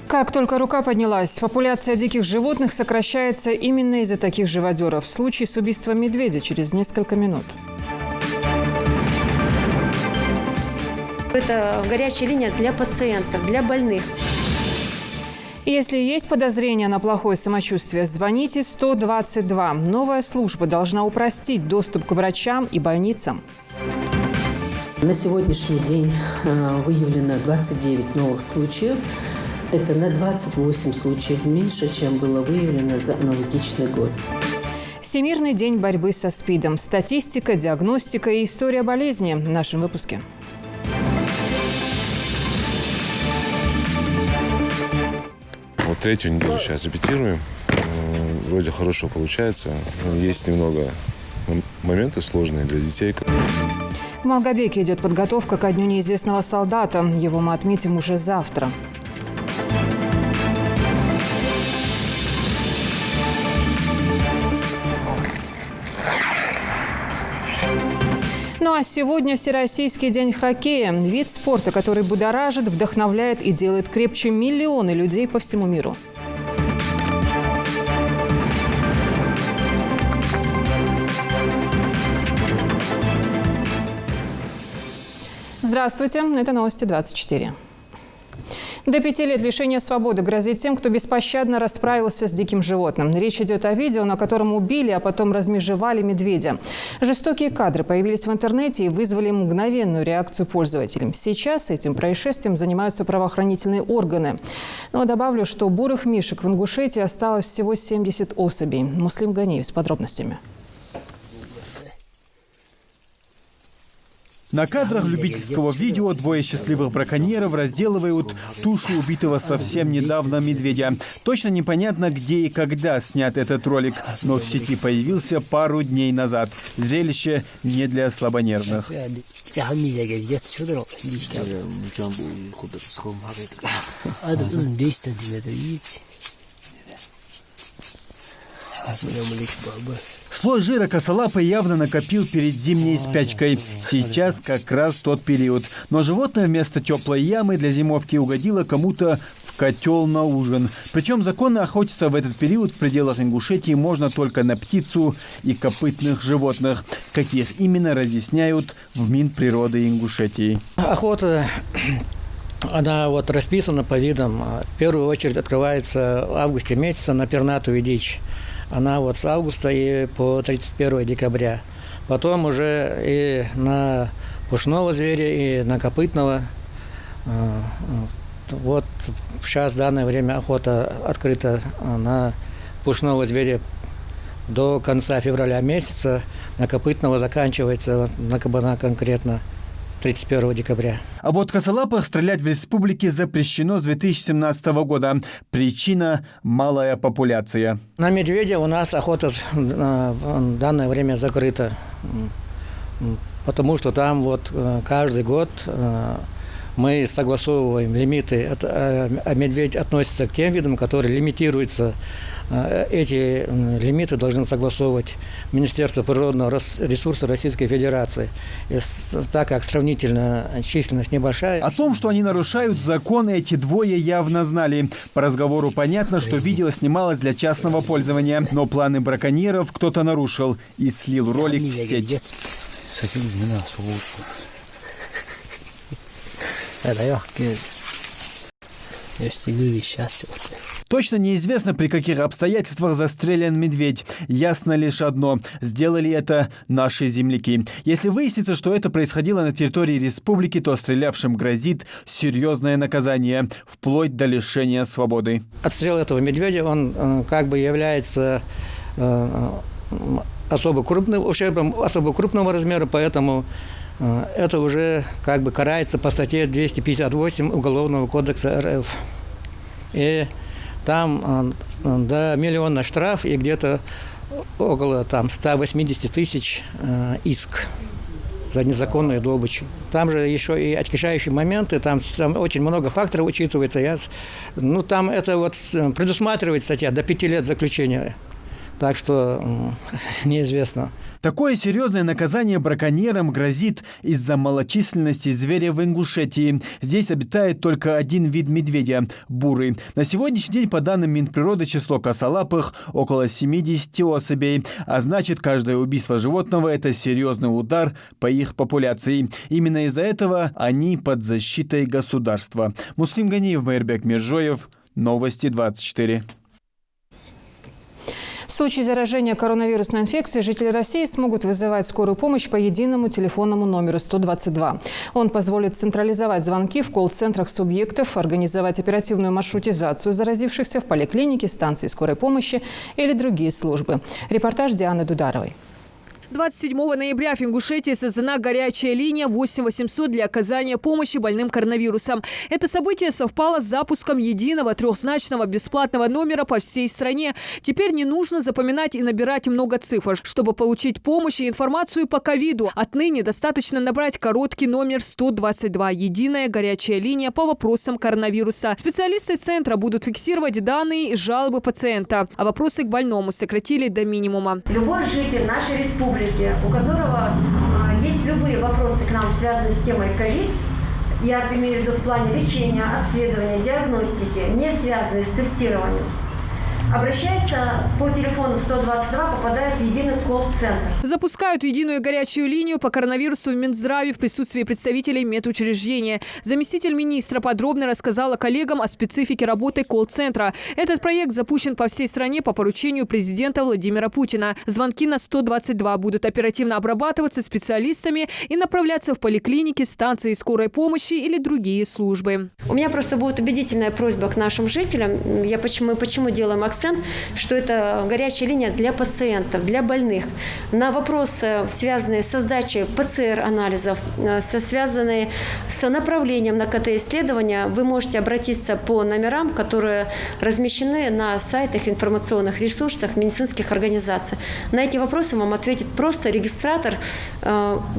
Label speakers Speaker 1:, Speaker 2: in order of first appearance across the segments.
Speaker 1: Как только рука поднялась, популяция диких животных сокращается именно из-за таких живодеров. Случай с убийством медведя через несколько минут.
Speaker 2: Это горячая линия для пациентов, для больных.
Speaker 1: Если есть подозрения на плохое самочувствие, звоните 122. Новая служба должна упростить доступ к врачам и больницам.
Speaker 3: На сегодняшний день выявлено 29 новых случаев. Это на 28 случаев меньше, чем было выявлено за аналогичный год.
Speaker 1: Всемирный день борьбы со СПИДом. Статистика, диагностика и история болезни в нашем выпуске.
Speaker 4: Вот третью неделю сейчас репетируем. Вроде хорошо получается. Есть немного моменты сложные для детей.
Speaker 1: В Малгобеке идет подготовка ко Дню неизвестного солдата. Его мы отметим уже завтра. Ну а сегодня Всероссийский день хоккея. Вид спорта, который будоражит, вдохновляет и делает крепче миллионы людей по всему миру. Здравствуйте, это новости 24. До 5 лет лишения свободы грозит тем, кто беспощадно расправился с диким животным. Речь идет о видео, на котором убили, а потом размежевали медведя. Жестокие кадры появились в интернете и вызвали мгновенную реакцию пользователей. Сейчас этим происшествием занимаются правоохранительные органы. Но добавлю, что бурых мишек в Ингушетии осталось всего 70 особей. Муслим Ганиев с подробностями.
Speaker 5: На кадрах любительского видео двое счастливых браконьеров разделывают тушу убитого совсем недавно медведя. Точно непонятно, где и когда снят этот ролик, но в сети появился пару дней назад. Зрелище не для слабонервных. Слой жира косолапый явно накопил перед зимней спячкой. Сейчас как раз тот период. Но животное вместо теплой ямы для зимовки угодило кому-то в котел на ужин. Причем законно охотиться в этот период в пределах Ингушетии можно только на птицу и копытных животных. Каких именно, разъясняют в Минприроды Ингушетии.
Speaker 6: Охота, она вот расписана по видам. В первую очередь открывается в августе месяце на пернатую дичь. Она вот с августа и по 31 декабря. Потом уже и на пушного зверя, и на копытного. Вот сейчас в данное время охота открыта на пушного зверя до конца февраля месяца. На копытного заканчивается, на кабана конкретно, 31 декабря.
Speaker 5: А вот косолапых стрелять в республике запрещено с 2017 года. Причина – малая популяция.
Speaker 6: На медведя у нас охота в данное время закрыта, потому что там вот каждый год мы согласовываем лимиты. А медведь относится к тем видам, которые лимитируются. Эти лимиты должны согласовывать Министерство природного ресурса Российской Федерации. И так как сравнительно численность небольшая.
Speaker 5: О том, что они нарушают закон, эти двое явно знали. По разговору понятно, что видео снималось для частного пользования. Но планы браконьеров кто-то нарушил и слил ролик в сеть. Точно неизвестно, при каких обстоятельствах застрелен медведь. Ясно лишь одно – сделали это наши земляки. Если выяснится, что это происходило на территории республики, то стрелявшим грозит серьезное наказание, вплоть до лишения свободы.
Speaker 6: Отстрел этого медведя, он как бы является особо крупным ущербом, особо крупного размера, поэтому это уже как бы карается по статье 258 Уголовного кодекса РФ. И там до миллиона штраф и где-то около 180 тысяч иск за незаконную добычу. Там же еще и отягчающие моменты, там очень много факторов учитывается. Там это вот предусматривает статья до 5 лет заключения. Так что неизвестно.
Speaker 5: Такое серьезное наказание браконьерам грозит из-за малочисленности зверя в Ингушетии. Здесь обитает только один вид медведя – бурый. На сегодняшний день, по данным Минприроды, число косолапых – около 70 особей. А значит, каждое убийство животного – это серьезный удар по их популяции. Именно из-за этого они под защитой государства. Муслим Ганиев, Майрбек Миржоев, Новости 24.
Speaker 1: В случае заражения коронавирусной инфекцией жители России смогут вызывать скорую помощь по единому телефонному номеру 122. Он позволит централизовать звонки в колл-центрах субъектов, организовать оперативную маршрутизацию заразившихся в поликлинике, станции скорой помощи или другие службы. Репортаж Дианы Дударовой.
Speaker 7: 27 ноября в Ингушетии создана горячая линия 8800 для оказания помощи больным коронавирусом. Это событие совпало с запуском единого трехзначного бесплатного номера по всей стране. Теперь не нужно запоминать и набирать много цифр, чтобы получить помощь и информацию по ковиду. Отныне достаточно набрать короткий номер 122 – единая горячая линия по вопросам коронавируса. Специалисты центра будут фиксировать данные и жалобы пациента, а вопросы к больному сократили до минимума.
Speaker 8: Любой житель нашей республики, у которого есть любые вопросы к нам, связанные с темой ковид, я имею в виду в плане лечения, обследования, диагностики, не связанные с тестированием, обращается по телефону 122, попадает в единый колл-центр.
Speaker 7: Запускают единую горячую линию по коронавирусу в Минздраве в присутствии представителей медучреждения. Заместитель министра подробно рассказала коллегам о специфике работы колл-центра. Этот проект запущен по всей стране по поручению президента Владимира Путина. Звонки на 122 будут оперативно обрабатываться специалистами и направляться в поликлиники, станции скорой помощи или другие службы.
Speaker 2: У меня просто будет убедительная просьба к нашим жителям. Почему делаем акцент, что это горячая линия для пациентов, для больных. На вопросы, связанные с сдачей ПЦР-анализов, связанные с направлением на КТ-исследования, вы можете обратиться по номерам, которые размещены на сайтах, информационных ресурсах медицинских организаций. На эти вопросы вам ответит просто регистратор.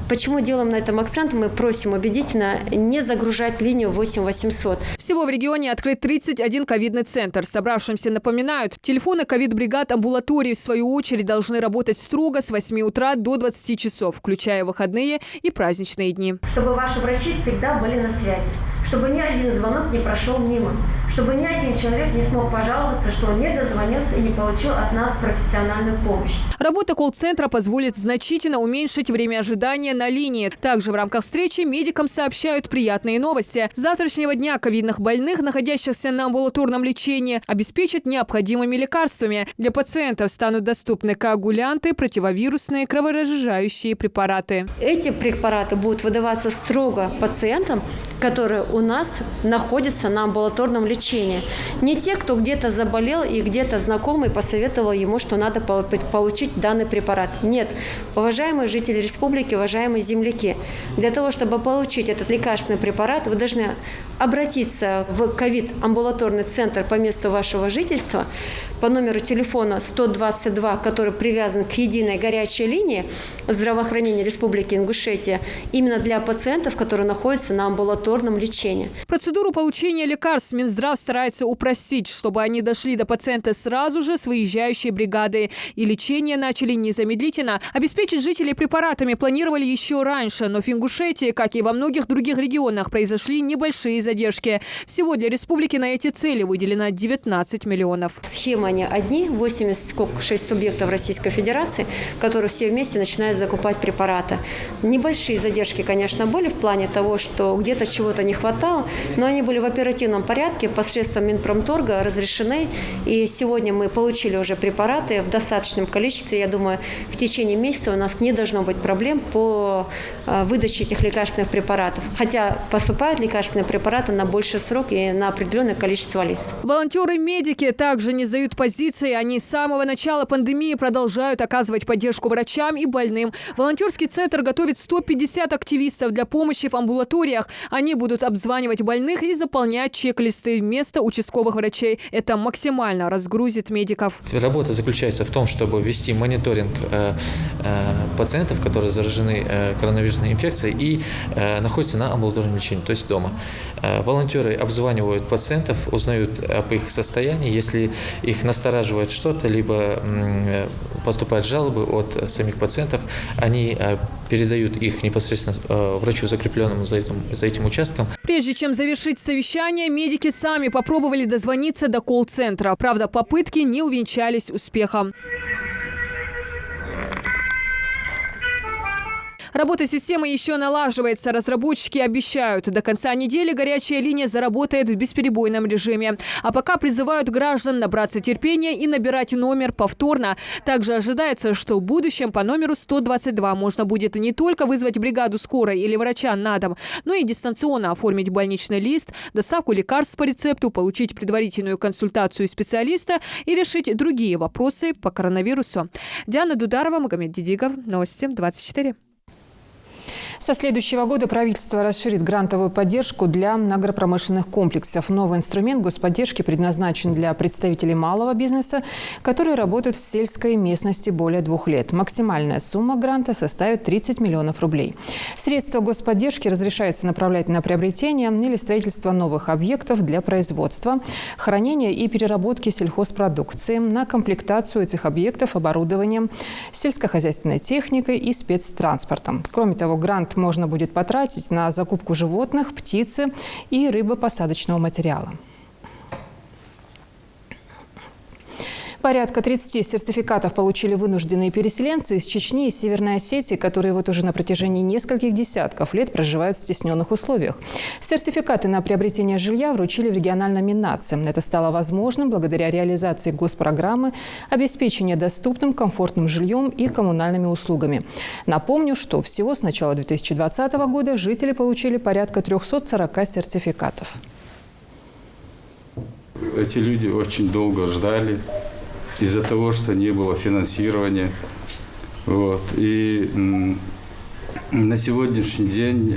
Speaker 2: Почему делаем на этом акцент? Мы просим убедительно не загружать линию 8800.
Speaker 7: Всего в регионе открыт 31 ковидный центр. Собравшимся напоминают, телефоны ковид-бригад амбулатории, в свою очередь, должны работать строго с 8 утра до 20 часов, включая выходные и праздничные дни.
Speaker 8: Чтобы ваши врачи всегда были на связи, чтобы ни один звонок не прошел мимо, чтобы ни один человек не смог пожаловаться, что он не дозвонился и не получил от нас профессиональную помощь.
Speaker 7: Работа колл-центра позволит значительно уменьшить время ожидания на линии. Также в рамках встречи медикам сообщают приятные новости. С завтрашнего дня ковидных больных, находящихся на амбулаторном лечении, обеспечат необходимыми лекарствами. Для пациентов станут доступны коагулянты, противовирусные, кроворазжижающие препараты.
Speaker 2: Эти препараты будут выдаваться строго пациентам, которые у нас находятся на амбулаторном лечении. Не те, кто где-то заболел и где-то знакомый посоветовал ему, что надо получить данный препарат. Нет. Уважаемые жители республики, уважаемые земляки, для того, чтобы получить этот лекарственный препарат, вы должны обратиться в ковид-амбулаторный центр по месту вашего жительства по номеру телефона 122, который привязан к единой горячей линии здравоохранения Республики Ингушетия, именно для пациентов, которые находятся на амбулаторном лечении.
Speaker 7: Процедуру получения лекарств Минздрав старается упростить, чтобы они дошли до пациента сразу же с выезжающей бригадой. И лечение начали незамедлительно. Обеспечить жителей препаратами планировали еще раньше, но в Ингушетии, как и во многих других регионах, произошли небольшие задержки. Всего для республики на эти цели выделено 19 миллионов.
Speaker 2: Схема не одни, 86 субъектов Российской Федерации, которые все вместе начинают закупать препараты. Небольшие задержки, конечно, были в плане того, что где-то чего-то не хватало, но они были в оперативном порядке, посредством Минпромторга разрешены. И сегодня мы получили уже препараты в достаточном количестве. Я думаю, в течение месяца у нас не должно быть проблем по выдаче этих лекарственных препаратов. Хотя поступают лекарственные препараты на больший срок и на определенное количество лиц.
Speaker 7: Волонтеры-медики также не сдают позиции. Они с самого начала пандемии продолжают оказывать поддержку врачам и больным. Волонтерский центр готовит 150 активистов для помощи в амбулаториях. Они будут обзванивать больных и заполнять чек-листы вместо участковых врачей. Это максимально разгрузит медиков.
Speaker 9: Работа заключается в том, чтобы вести мониторинг пациентов, которые заражены коронавирусной инфекцией и находятся на амбулаторном лечении, то есть дома. Волонтеры обзванивают пациентов, узнают об их состоянии. Если их настораживает что-то, либо поступают жалобы от самих пациентов, они передают их непосредственно врачу, закрепленному за этим участком.
Speaker 7: Прежде чем завершить совещание, медики сами попробовали дозвониться до колл-центра. Правда, попытки не увенчались успехом. Работа системы еще налаживается. Разработчики обещают, до конца недели горячая линия заработает в бесперебойном режиме. А пока призывают граждан набраться терпения и набирать номер повторно. Также ожидается, что в будущем по номеру 122 можно будет не только вызвать бригаду скорой или врача на дом, но и дистанционно оформить больничный лист, доставку лекарств по рецепту, получить предварительную консультацию специалиста и решить другие вопросы по коронавирусу. Диана Дударова, Магомед Дидигов. Новости 24.
Speaker 1: Со следующего года правительство расширит грантовую поддержку для агропромышленных комплексов. Новый инструмент господдержки предназначен для представителей малого бизнеса, которые работают в сельской местности более 2 лет. Максимальная сумма гранта составит 30 миллионов рублей. Средства господдержки разрешается направлять на приобретение или строительство новых объектов для производства, хранения и переработки сельхозпродукции, на комплектацию этих объектов оборудованием, сельскохозяйственной техникой и спецтранспортом. Кроме того, грант можно будет потратить на закупку животных, птицы и рыбопосадочного материала. Порядка 30 сертификатов получили вынужденные переселенцы из Чечни и Северной Осетии, которые вот уже на протяжении нескольких десятков лет проживают в стесненных условиях. Сертификаты на приобретение жилья вручили в региональном Миннаце. Это стало возможным благодаря реализации госпрограммы обеспечения доступным, комфортным жильем и коммунальными услугами. Напомню, что всего с начала 2020 года жители получили порядка 340 сертификатов.
Speaker 10: Эти люди очень долго ждали из-за того, что не было финансирования. И на сегодняшний день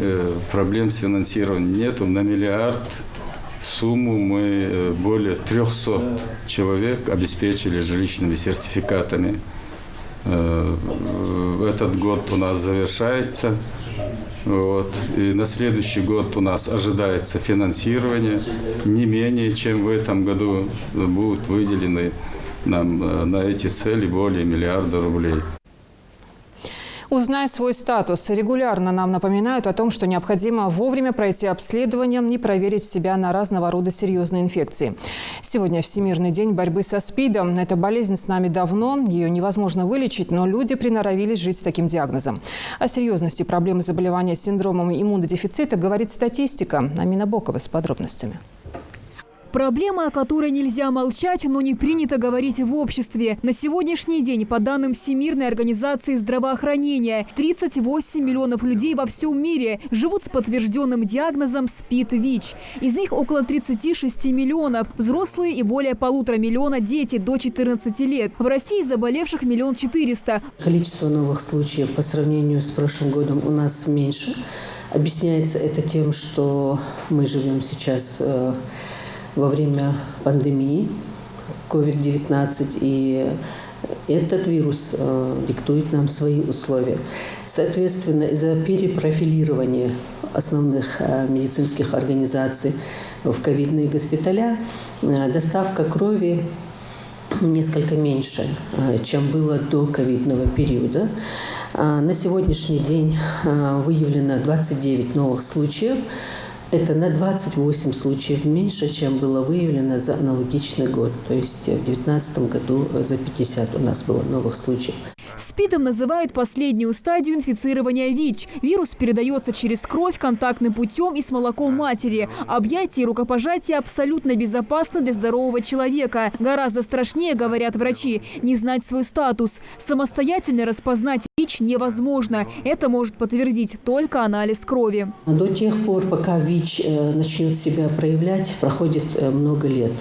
Speaker 10: проблем с финансированием нету. На миллиард сумму мы более 300 человек обеспечили жилищными сертификатами. Этот год у нас завершается. И на следующий год у нас ожидается финансирование. Не менее, чем в этом году будут выделены нам на эти цели более миллиарда рублей.
Speaker 1: Узнай свой статус. Регулярно нам напоминают о том, что необходимо вовремя пройти обследование и проверить себя на разного рода серьезные инфекции. Сегодня Всемирный день борьбы со СПИДом. Эта болезнь с нами давно, ее невозможно вылечить, но люди приноровились жить с таким диагнозом. О серьезности проблемы заболевания синдромом иммунодефицита говорит статистика. Амина Бокова с подробностями.
Speaker 7: Проблема, о которой нельзя молчать, но не принято говорить в обществе. На сегодняшний день, по данным Всемирной организации здравоохранения, 38 миллионов людей во всем мире живут с подтвержденным диагнозом СПИД-ВИЧ. Из них около 36 миллионов – взрослые и более 1,5 миллиона дети до 14 лет. В России заболевших 1 400 000.
Speaker 3: Количество новых случаев по сравнению с прошлым годом у нас меньше. Объясняется это тем, что мы живем сейчас во время пандемии COVID-19, и этот вирус диктует нам свои условия. Соответственно, из-за перепрофилирования основных медицинских организаций в ковидные госпиталя доставка крови несколько меньше, чем было до ковидного периода. На сегодняшний день выявлено 29 новых случаев. Это на 28 случаев меньше, чем было выявлено за аналогичный год. То есть в 2019 году за 50 у нас было новых случаев.
Speaker 7: СПИДом называют последнюю стадию инфицирования ВИЧ. Вирус передается через кровь контактным путем и с молоком матери. Объятия и рукопожатия абсолютно безопасны для здорового человека. Гораздо страшнее, говорят врачи, не знать свой статус. Самостоятельно распознать ВИЧ невозможно. Это может подтвердить только анализ крови.
Speaker 3: До тех пор, пока ВИЧ начнет себя проявлять, проходит много лет.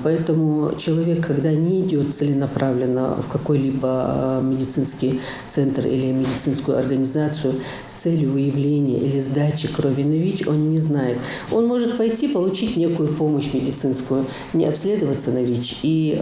Speaker 3: Поэтому человек, когда не идет целенаправленно в какой-либо медицинский медицинский центр или медицинскую организацию с целью выявления или сдачи крови на ВИЧ, он не знает. Он может пойти получить некую помощь медицинскую, не обследоваться на ВИЧ и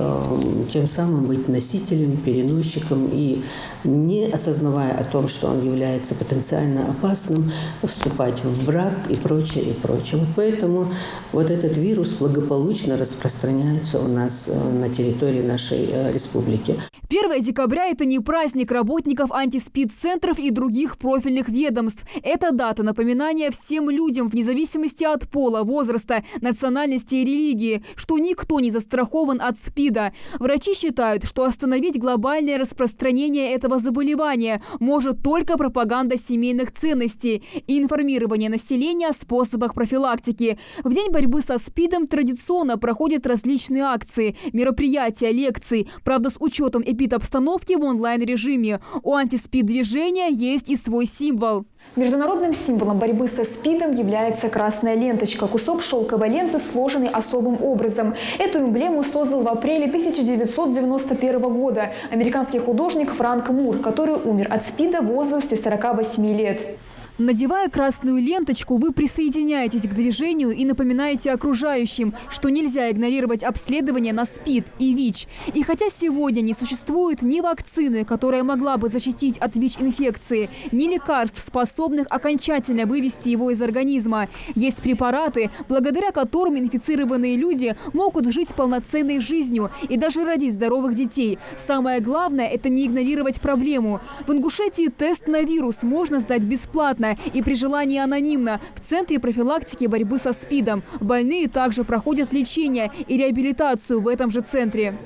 Speaker 3: тем самым быть носителем, переносчиком и, не осознавая о том, что он является потенциально опасным, вступать в брак и прочее, и прочее. Вот поэтому вот этот вирус благополучно распространяется у нас на территории нашей республики.
Speaker 7: 1 декабря – это не праздник работников антиспид-центров и других профильных ведомств. Это дата напоминания всем людям, вне зависимости от пола, возраста, национальности и религии, что никто не застрахован от СПИДа. Врачи считают, что остановить глобальное распространение этого заболевания может только пропаганда семейных ценностей и информирование населения о способах профилактики. В день борьбы со СПИДом традиционно проходят различные акции, мероприятия, лекции, правда, с учетом эпидобстановки в онлайн-режиме. У антиспид-движения есть и свой символ.
Speaker 11: Международным символом борьбы со СПИДом является красная ленточка – кусок шелковой ленты, сложенный особым образом. Эту эмблему создал в апреле 1991 года американский художник Франк Мур, который умер от СПИДа в возрасте 48 лет.
Speaker 7: Надевая красную ленточку, вы присоединяетесь к движению и напоминаете окружающим, что нельзя игнорировать обследование на СПИД и ВИЧ. И хотя сегодня не существует ни вакцины, которая могла бы защитить от ВИЧ-инфекции, ни лекарств, способных окончательно вывести его из организма, есть препараты, благодаря которым инфицированные люди могут жить полноценной жизнью и даже родить здоровых детей. Самое главное – это не игнорировать проблему. В Ингушетии тест на вирус можно сдать бесплатно и при желании анонимно в Центре профилактики борьбы со СПИДом. Больные также проходят лечение и реабилитацию в этом же центре.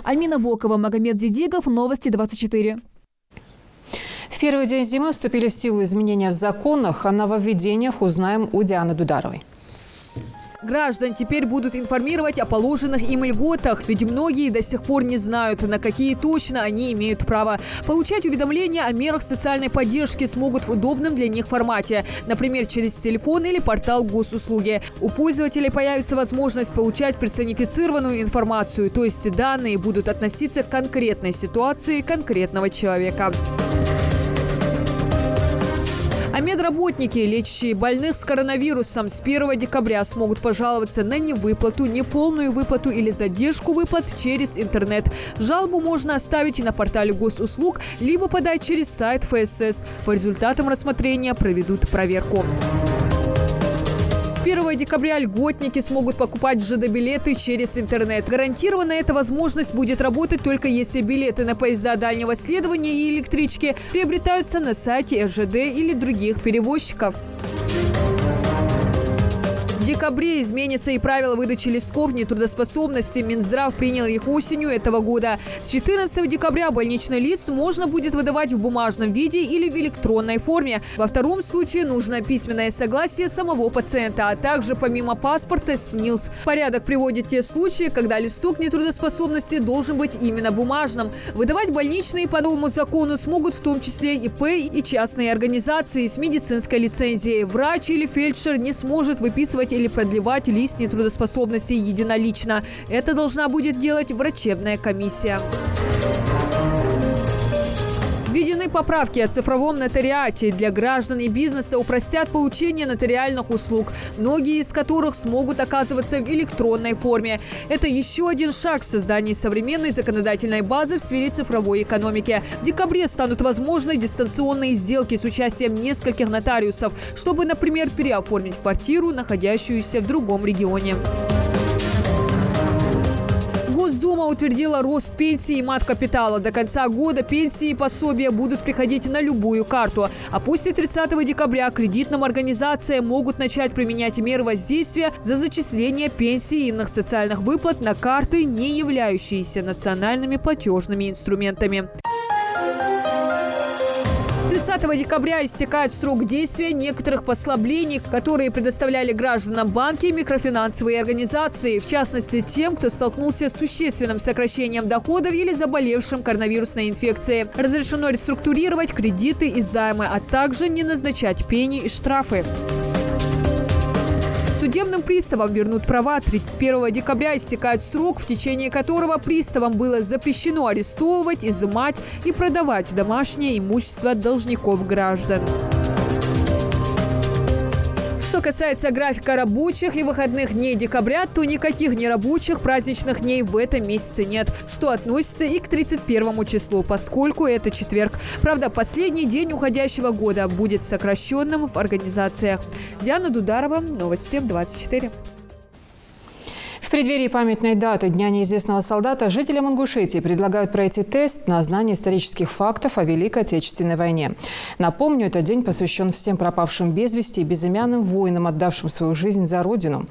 Speaker 7: Альмина Бокова, Магомед Дидигов, Новости 24.
Speaker 1: В первый день зимы вступили в силу изменения в законах. О нововведениях узнаем у Дианы Дударовой.
Speaker 7: Граждан теперь будут информировать о положенных им льготах, ведь многие до сих пор не знают, на какие точно они имеют право. Получать уведомления о мерах социальной поддержки смогут в удобном для них формате, например, через телефон или портал госуслуги. У пользователей появится возможность получать персонифицированную информацию, то есть данные будут относиться к конкретной ситуации конкретного человека. А медработники, лечащие больных с коронавирусом, с 1 декабря смогут пожаловаться на невыплату, неполную выплату или задержку выплат через интернет. Жалобу можно оставить и на портале госуслуг, либо подать через сайт ФСС. По результатам рассмотрения проведут проверку. 1 декабря льготники смогут покупать ЖД-билеты через интернет. Гарантированно эта возможность будет работать только если билеты на поезда дальнего следования и электрички приобретаются на сайте РЖД или других перевозчиков. В декабре изменятся и правила выдачи листков нетрудоспособности. Минздрав принял их осенью этого года. С 14 декабря больничный лист можно будет выдавать в бумажном виде или в электронной форме. Во втором случае нужно письменное согласие самого пациента, а также помимо паспорта СНИЛС. Порядок приводит те случаи, когда листок нетрудоспособности должен быть именно бумажным. Выдавать больничные по новому закону смогут в том числе ИП и частные организации с медицинской лицензией. Врач или фельдшер не сможет выписывать или продлевать лист нетрудоспособности единолично. Это должна будет делать врачебная комиссия. Введены поправки о цифровом нотариате. Для граждан и бизнеса упростят получение нотариальных услуг, многие из которых смогут оказываться в электронной форме. Это еще один шаг в создании современной законодательной базы в сфере цифровой экономики. В декабре станут возможны дистанционные сделки с участием нескольких нотариусов, чтобы, например, переоформить квартиру, находящуюся в другом регионе. Госдума утвердила рост пенсии и мат-капитала. До конца года пенсии и пособия будут приходить на любую карту. А после 30 декабря кредитным организациям могут начать применять меры воздействия за зачисление пенсий и иных социальных выплат на карты, не являющиеся национальными платежными инструментами. 30 декабря истекает срок действия некоторых послаблений, которые предоставляли гражданам банки и микрофинансовые организации, в частности тем, кто столкнулся с существенным сокращением доходов или заболевшим коронавирусной инфекцией. Разрешено реструктурировать кредиты и займы, а также не назначать пени и штрафы. Судебным приставам вернут права. 31 декабря истекает срок, в течение которого приставам было запрещено арестовывать, изымать и продавать домашнее имущество должников граждан. Что касается графика рабочих и выходных дней декабря, то никаких нерабочих праздничных дней в этом месяце нет, что относится и к 31 числу, поскольку это четверг. Правда, последний день уходящего года будет сокращенным в организациях. Диана Дударова, Новости 24.
Speaker 1: В преддверии памятной даты Дня неизвестного солдата жителям Ингушетии предлагают пройти тест на знание исторических фактов о Великой Отечественной войне. Напомню, этот день посвящен всем пропавшим без вести и безымянным воинам, отдавшим свою жизнь за Родину.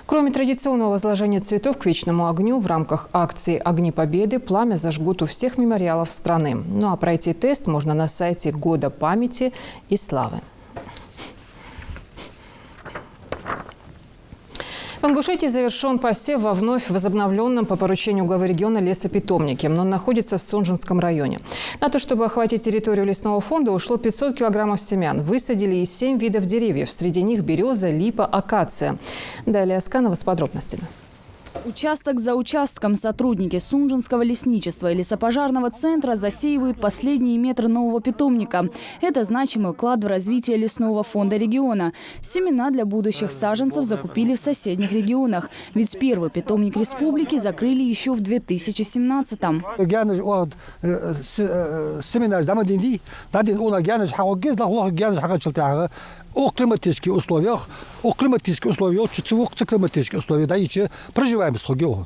Speaker 1: Кроме традиционного возложения цветов к вечному огню, в рамках акции «Огни Победы» пламя зажгут у всех мемориалов страны. Ну а пройти тест можно на сайте Года памяти и славы. В Ингушетии завершен посев во вновь возобновленном по поручению главы региона лесопитомнике. Он находится в Сунжинском районе. На то, чтобы охватить территорию лесного фонда, ушло 500 килограммов семян. Высадили и 7 видов деревьев. Среди них береза, липа, акация. Далее Асканова с подробностями.
Speaker 12: Участок за участком сотрудники Сунжинского лесничества и лесопожарного центра засеивают последние метры нового питомника. Это значимый вклад в развитие лесного фонда региона. Семена для будущих саженцев закупили в соседних регионах. Ведь первый питомник республики закрыли еще в 2017-м.
Speaker 13: О климатических условиях, климатических условиях, да и проживаемость региона.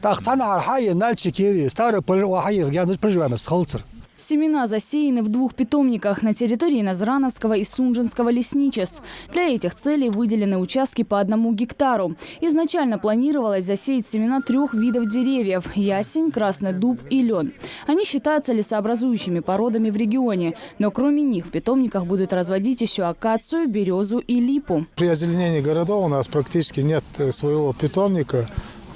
Speaker 13: Так, цена архаи, нальчики, старые полярхаи, проживаемость холцер.
Speaker 12: Семена засеяны в 2 питомниках на территории Назрановского и Сунжинского лесничеств. Для этих целей выделены участки по 1 гектару. Изначально планировалось засеять семена 3 видов деревьев – ясень, красный дуб и лен. Они считаются лесообразующими породами в регионе. Но кроме них в питомниках будут разводить еще акацию, березу и липу.
Speaker 14: При озеленении городов у нас практически нет своего питомника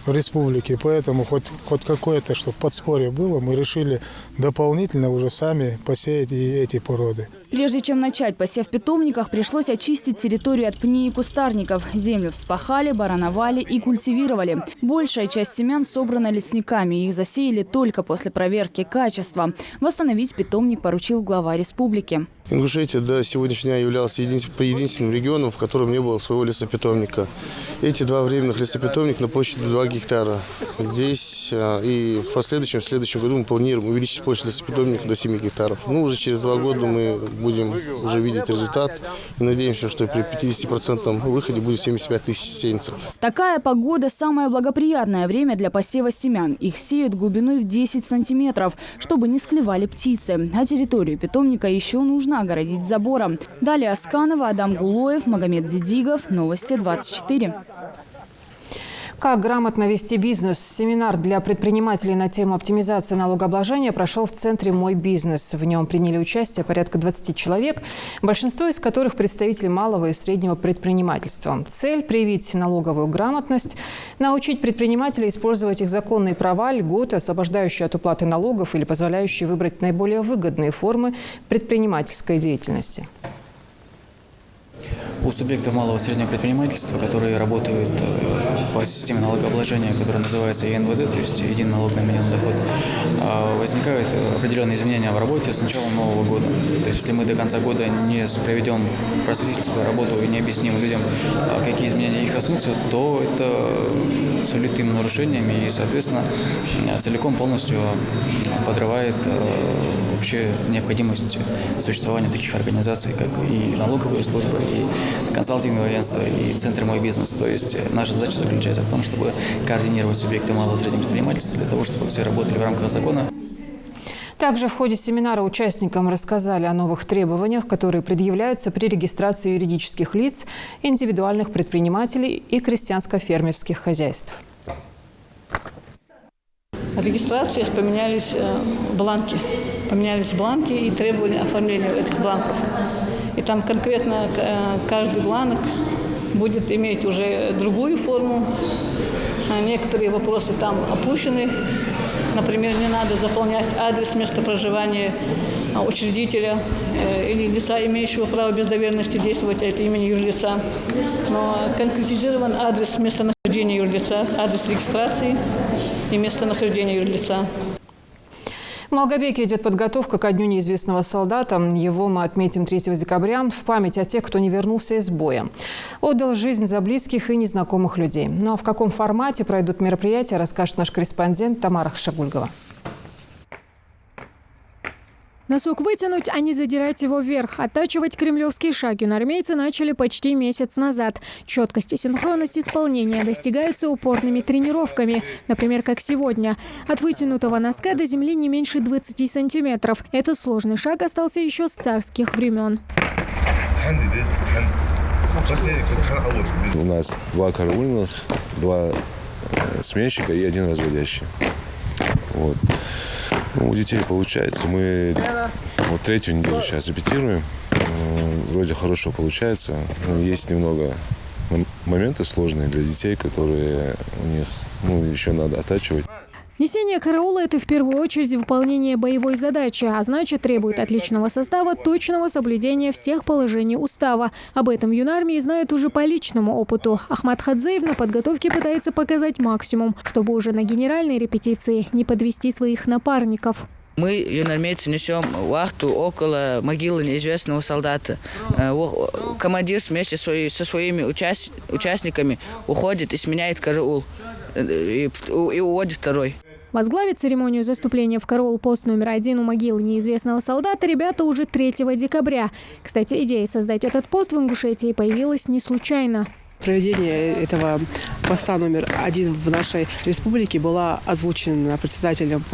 Speaker 14: в республике, поэтому хоть какое-то, чтобы подспорье было, мы решили дополнительно уже сами посеять и эти породы.
Speaker 12: Прежде чем начать посев в питомниках, пришлось очистить территорию от пней и кустарников. Землю вспахали, барановали и культивировали. Большая часть семян собрана лесниками. Их засеяли только после проверки качества. Восстановить питомник поручил глава республики.
Speaker 15: Ингушетия до сегодняшнего дня являлся единственным регионом, в котором не было своего лесопитомника. Эти 2 временных лесопитомника на площади 2 гектара. Здесь и в следующем году мы планируем увеличить площадь лесопитомника до 7 гектаров. Уже через 2 года мы будем уже видеть результат. И надеемся, что при 50% выходе будет 75 тысяч сеянцев.
Speaker 12: Такая погода – самое благоприятное время для посева семян. Их сеют глубиной в 10 сантиметров, чтобы не склевали птицы. А территорию питомника еще нужно огородить забором. Далее Асканова, Адам Гулоев, Магомед Дидигов. Новости 24.
Speaker 1: Как грамотно вести бизнес? Семинар для предпринимателей на тему оптимизации налогообложения прошел в центре «Мой бизнес». В нем приняли участие порядка 20 человек, большинство из которых представители малого и среднего предпринимательства. Цель – привить налоговую грамотность, научить предпринимателей использовать их законные права, льготы, освобождающие от уплаты налогов или позволяющие выбрать наиболее выгодные формы предпринимательской деятельности.
Speaker 16: У субъектов малого и среднего предпринимательства, которые работают по системе налогообложения, которая называется ЕНВД, то есть единый налог на вмененный доход, возникают определенные изменения в работе с начала Нового года. То есть если мы до конца года не проведем просветительскую работу и не объясним людям, какие изменения их коснутся, то это сулит им нарушениями и, соответственно, целиком полностью подрывает вообще необходимость существования таких организаций, как и налоговые службы, и консалтинговые агентства, и центры «Мой бизнес». То есть наша задача заключается в том, чтобы координировать субъекты малого и среднего предпринимательства для того, чтобы все работали в рамках закона.
Speaker 1: Также в ходе семинара участникам рассказали о новых требованиях, которые предъявляются при регистрации юридических лиц, индивидуальных предпринимателей и крестьянско-фермерских хозяйств.
Speaker 17: В регистрациях поменялись бланки. Поменялись бланки и требования оформления этих бланков. И там конкретно каждый бланк будет иметь уже другую форму. Некоторые вопросы там опущены. Например, не надо заполнять адрес места проживания учредителя или лица, имеющего право без доверенности действовать от имени юрлица. Но конкретизирован адрес местонахождения юрлица, адрес регистрации и местонахождения юрлица.
Speaker 1: В Малгобеке идет подготовка ко Дню неизвестного солдата. Его мы отметим 3 декабря в память о тех, кто не вернулся из боя. Отдал жизнь за близких и незнакомых людей. Ну а в каком формате пройдут мероприятия, расскажет наш корреспондент Тамара Хашагульгова.
Speaker 18: Носок вытянуть, а не задирать его вверх. Оттачивать кремлевский шаг юноармейцы начали почти месяц назад. Четкость и синхронность исполнения достигаются упорными тренировками. Например, как сегодня. От вытянутого носка до земли не меньше 20 сантиметров. Этот сложный шаг остался еще с царских времен.
Speaker 4: У нас 2 караульных, 2 сменщика и 1 разводящий. Вот. У детей получается. Мы 3-ю неделю сейчас репетируем. Вроде хорошо получается. Есть немного моменты сложные для детей, которые у них еще надо оттачивать.
Speaker 18: Несение караула – это в первую очередь выполнение боевой задачи, а значит требует от личного состава точного соблюдения всех положений устава. Об этом в юнармии знают уже по личному опыту. Ахмат Хадзеев на подготовке пытается показать максимум, чтобы уже на генеральной репетиции не подвести своих напарников.
Speaker 19: Мы, юнармейцы, несем вахту около могилы неизвестного солдата. Командир вместе со своими участниками уходит и сменяет караул. И уводит второй.
Speaker 18: Возглавит церемонию заступления в караул пост номер 1 у могилы неизвестного солдата ребята уже 3 декабря. Кстати, идея создать этот пост в Ингушетии появилась не случайно.
Speaker 20: Проведение этого поста номер 1 в нашей республике была озвучена председателем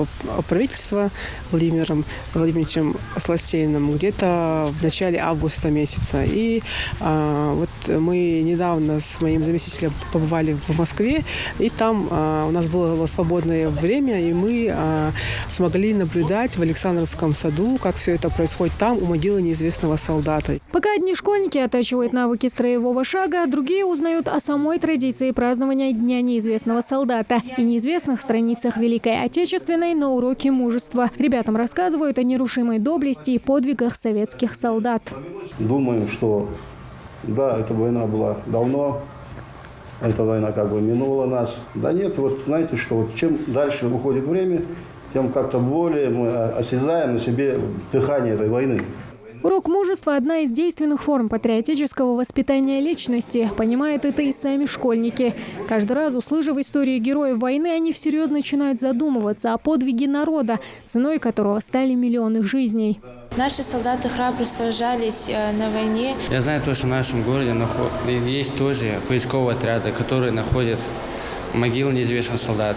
Speaker 20: правительства Владимиром Владимировичем Сластениным где-то в начале августа месяца. И вот мы недавно с моим заместителем побывали в Москве, и там у нас было свободное время, и мы смогли наблюдать в Александровском саду, как все это происходит там, у могилы неизвестного солдата.
Speaker 18: Пока одни школьники оттачивают навыки строевого шага, другие узнают о самой традиции празднования Дня неизвестного солдата и неизвестных страницах Великой Отечественной на уроке мужества. Ребятам рассказывают о нерушимой доблести и подвигах советских солдат.
Speaker 21: Думаем, что да, эта война была давно, эта война как бы минула нас. Да нет, вот знаете, что вот чем дальше уходит время, тем как-то более мы осязаем на себе дыхание этой войны.
Speaker 18: Урок мужества – одна из действенных форм патриотического воспитания личности. Понимают это и сами школьники. Каждый раз, услышав истории героев войны, они всерьез начинают задумываться о подвиге народа, ценой которого стали миллионы жизней.
Speaker 22: Наши солдаты храбро сражались на войне.
Speaker 23: Я знаю то, что в нашем городе есть тоже поисковые отряды, которые находят могилы неизвестных солдат.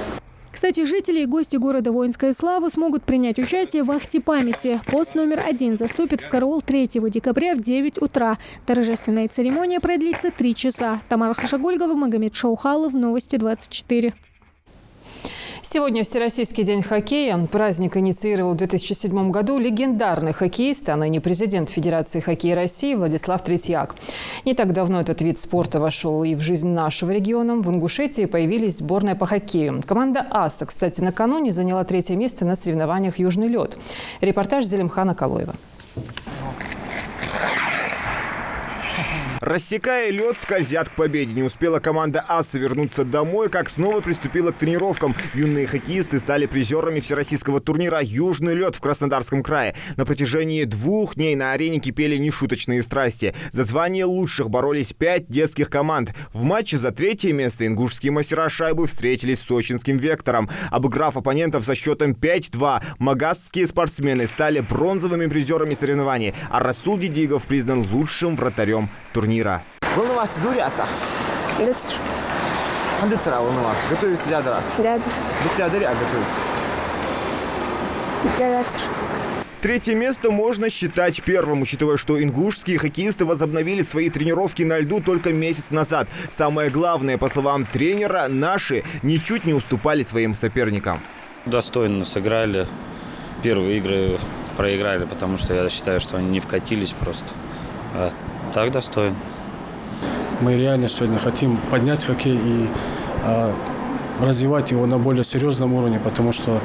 Speaker 18: Кстати, жители и гости города Воинской Славы смогут принять участие в акте памяти. Пост номер 1 заступит в караул 3 декабря в 9 утра. Торжественная церемония продлится 3 часа. Тамара Хашагульгова, Магомед Шаухалов, Новости 24.
Speaker 1: Сегодня Всероссийский день хоккея. Праздник инициировал в 2007 году легендарный хоккеист, а ныне президент Федерации хоккея России Владислав Третьяк. Не так давно этот вид спорта вошел и в жизнь нашего региона. В Ингушетии появились сборная по хоккею. Команда «Аса», кстати, накануне заняла 3-е место на соревнованиях «Южный лед». Репортаж Зелимхана Калоева.
Speaker 24: Рассекая лед, скользят к победе. Не успела команда «Аса» вернуться домой, как снова приступила к тренировкам. Юные хоккеисты стали призерами всероссийского турнира «Южный лед» в Краснодарском крае. На протяжении 2 дней на арене кипели нешуточные страсти. За звание лучших боролись 5 детских команд. В матче за 3-е место ингушские мастера шайбы встретились с сочинским «Вектором». Обыграв оппонентов со счетом 5-2, магасские спортсмены стали бронзовыми призерами соревнований, а Расул Дидигов признан лучшим вратарем турнира.
Speaker 25: Волноваться дурята. Волноваться. Готовится дядя. Дядя. Дядя готовится.
Speaker 24: 3-е место можно считать первым, учитывая, что ингушские хоккеисты возобновили свои тренировки на льду только месяц назад. Самое главное, по словам тренера, наши ничуть не уступали своим соперникам.
Speaker 26: Достойно сыграли. Первые игры проиграли, потому что я считаю, что они не вкатились просто. А так достойно.
Speaker 27: Мы реально сегодня хотим поднять хоккей и развивать его на более серьезном уровне, потому что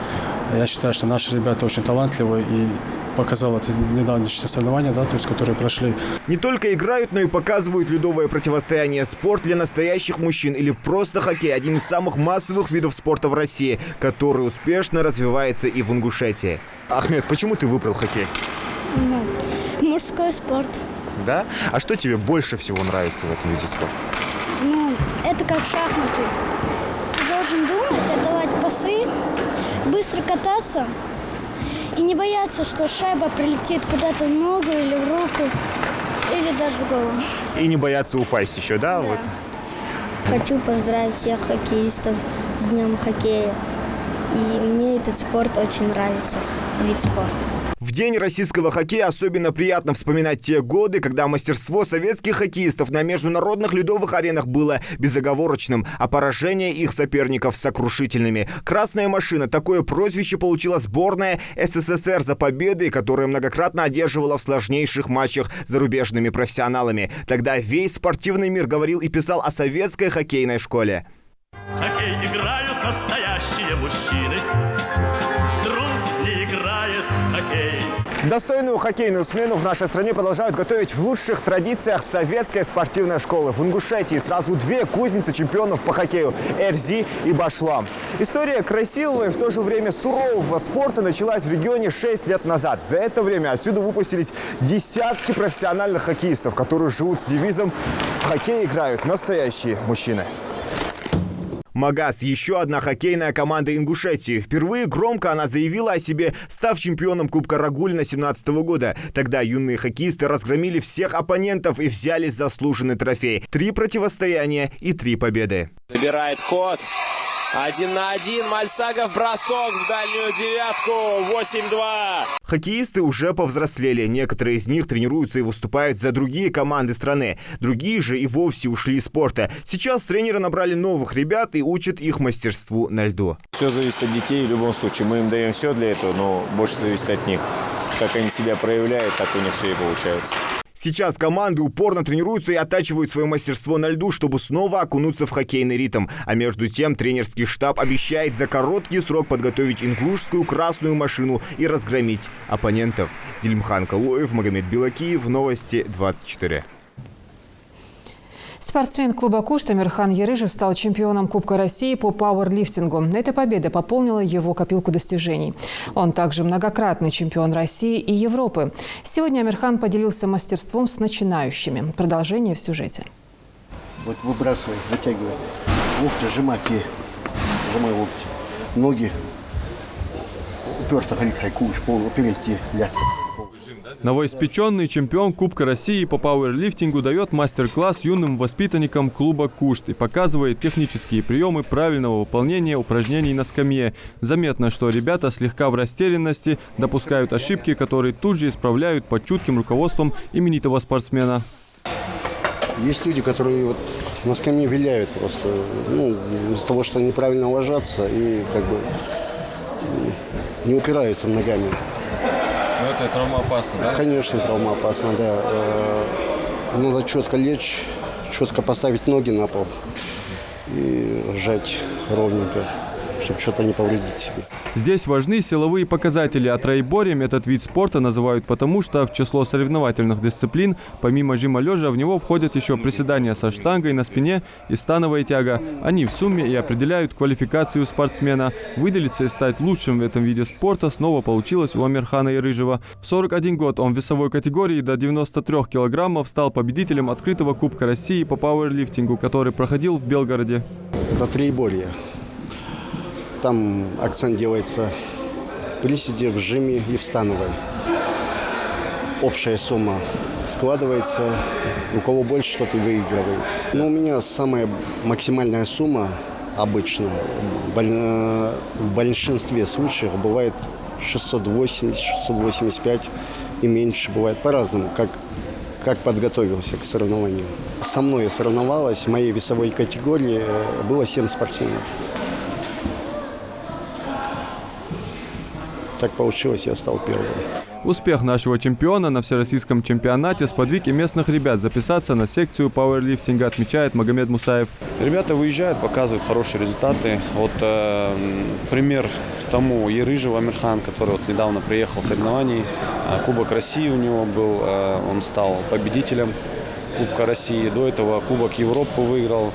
Speaker 27: я считаю, что наши ребята очень талантливые, и показал эти недавнешние соревнования, да, то есть, которые прошли.
Speaker 24: Не только играют, но и показывают ледовое противостояние. Спорт для настоящих мужчин или просто хоккей – один из самых массовых видов спорта в России, который успешно развивается и в Ингушетии.
Speaker 2: Ахмед, почему ты выбрал хоккей?
Speaker 3: Мужской спорт.
Speaker 2: Да? А что тебе больше всего нравится в этом виде спорта?
Speaker 3: Это как шахматы. Ты должен думать, отдавать пасы, быстро кататься и не бояться, что шайба прилетит куда-то в ногу или в руку, или даже в голову.
Speaker 2: И не бояться упасть еще, да?
Speaker 3: Да.
Speaker 2: Вот.
Speaker 3: Хочу поздравить всех хоккеистов с Днем хоккея. И мне этот спорт очень нравится, вид спорта.
Speaker 24: В День российского хоккея особенно приятно вспоминать те годы, когда мастерство советских хоккеистов на международных ледовых аренах было безоговорочным, а поражения их соперников сокрушительными. «Красная машина» – такое прозвище получила сборная СССР за победы, которые многократно одерживала в сложнейших матчах с зарубежными профессионалами. Тогда весь спортивный мир говорил и писал о советской хоккейной школе.
Speaker 5: Хоккей играют настоящие мужчины. Трус не играет в хоккей.
Speaker 24: Достойную хоккейную смену в нашей стране продолжают готовить в лучших традициях советской спортивной школы. В Ингушетии сразу две кузницы чемпионов по хоккею – Эрзи и Башла. История красивого и в то же время сурового спорта началась в регионе 6 лет назад. За это время отсюда выпустились десятки профессиональных хоккеистов, которые живут с девизом «В хоккей играют настоящие мужчины». «Магаз» – еще одна хоккейная команда Ингушетии. Впервые громко она заявила о себе, став чемпионом Кубка Рагулина 2017 года. Тогда юные хоккеисты разгромили всех оппонентов и взялись заслуженный трофей. 3 противостояния и 3 победы.
Speaker 6: Набирает ход. 1 на 1. Мальсагов бросок в дальнюю девятку. 8-2.
Speaker 24: Хоккеисты уже повзрослели. Некоторые из них тренируются и выступают за другие команды страны. Другие же и вовсе ушли из спорта. Сейчас тренеры набрали новых ребят и учат их мастерству на льду.
Speaker 8: Все зависит от детей в любом случае. Мы им даем все для этого, но больше зависит от них. Как они себя проявляют, так у них все и получается.
Speaker 24: Сейчас команды упорно тренируются и оттачивают свое мастерство на льду, чтобы снова окунуться в хоккейный ритм. А между тем тренерский штаб обещает за короткий срок подготовить ингушскую красную машину и разгромить оппонентов. Зелимхан Калоев, Магомед Белакиев, Новости 24.
Speaker 1: Спортсмен клуба «Кушт» Амирхан Ярыжев стал чемпионом Кубка России по пауэрлифтингу. Эта победа пополнила его копилку достижений. Он также многократный чемпион России и Европы. Сегодня Амирхан поделился мастерством с начинающими. Продолжение в сюжете.
Speaker 9: Вот выбрасывай, вытягивай. Локти сжимать и сжимай локти. Ноги уперто ходить, хайкуешь, пол упереть и ляг.
Speaker 10: Новоиспеченный чемпион Кубка России по пауэрлифтингу дает мастер-класс юным воспитанникам клуба «Кушт» и показывает технические приемы правильного выполнения упражнений на скамье. Заметно, что ребята слегка в растерянности, допускают ошибки, которые тут же исправляют под чутким руководством именитого спортсмена.
Speaker 9: Есть люди, которые вот на скамье виляют просто, из-за того, что неправильно ложатся и как бы не упираются ногами.
Speaker 10: Но это травмоопасно, да?
Speaker 9: Конечно, травмоопасно, да. Надо четко лечь, четко поставить ноги на пол и сжать ровненько, чтобы что-то не повредить себе.
Speaker 10: Здесь важны силовые показатели, а троеборьем этот вид спорта называют потому, что в число соревновательных дисциплин, помимо жима лежа, в него входят еще приседания со штангой на спине и становая тяга. Они в сумме и определяют квалификацию спортсмена. Выделиться и стать лучшим в этом виде спорта снова получилось у Амирхана Ярыжева. В 41 год он в весовой категории до 93 килограммов стал победителем открытого Кубка России по пауэрлифтингу, который проходил в Белгороде.
Speaker 9: Это троеборье. Там акцент делается в приседе, в жиме и в становой. Общая сумма складывается, у кого больше, тот и выигрывает. Но у меня самая максимальная сумма обычно в большинстве случаев бывает 680, 685 и меньше бывает по-разному, как подготовился к соревнованию. Со мной соревновалось в моей весовой категории было 7 спортсменов. Так получилось, я стал первым.
Speaker 10: Успех нашего чемпиона на всероссийском чемпионате сподвиг и местных ребят записаться на секцию пауэрлифтинга, отмечает Магомед Мусаев.
Speaker 28: Ребята выезжают, показывают хорошие результаты. Вот пример
Speaker 27: тому Ерыжев Амирхан, который вот недавно приехал с соревнований, Кубок России у него был, он стал победителем Кубка России. До этого Кубок Европы выиграл,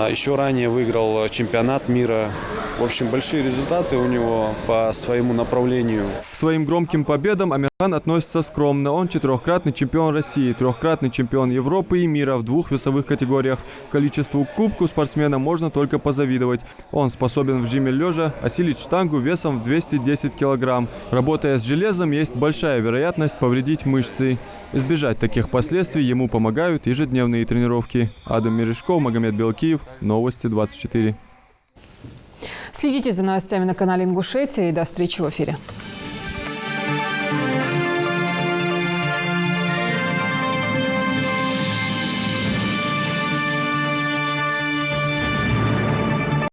Speaker 27: еще ранее выиграл чемпионат мира. В общем, большие результаты у него по своему направлению.
Speaker 10: К своим громким победам Амирхан относится скромно. Он 4-кратный чемпион России, 3-кратный чемпион Европы и мира в 2 весовых категориях. Количеству кубку спортсмена можно только позавидовать. Он способен в жиме лежа осилить штангу весом в 210 килограмм. Работая с железом, есть большая вероятность повредить мышцы. Избежать таких последствий ему помогают ежедневные тренировки. Адам Мережков, Магомед Белкиев, Новости 24.
Speaker 1: Следите за новостями на канале Ингушетия и до встречи в эфире.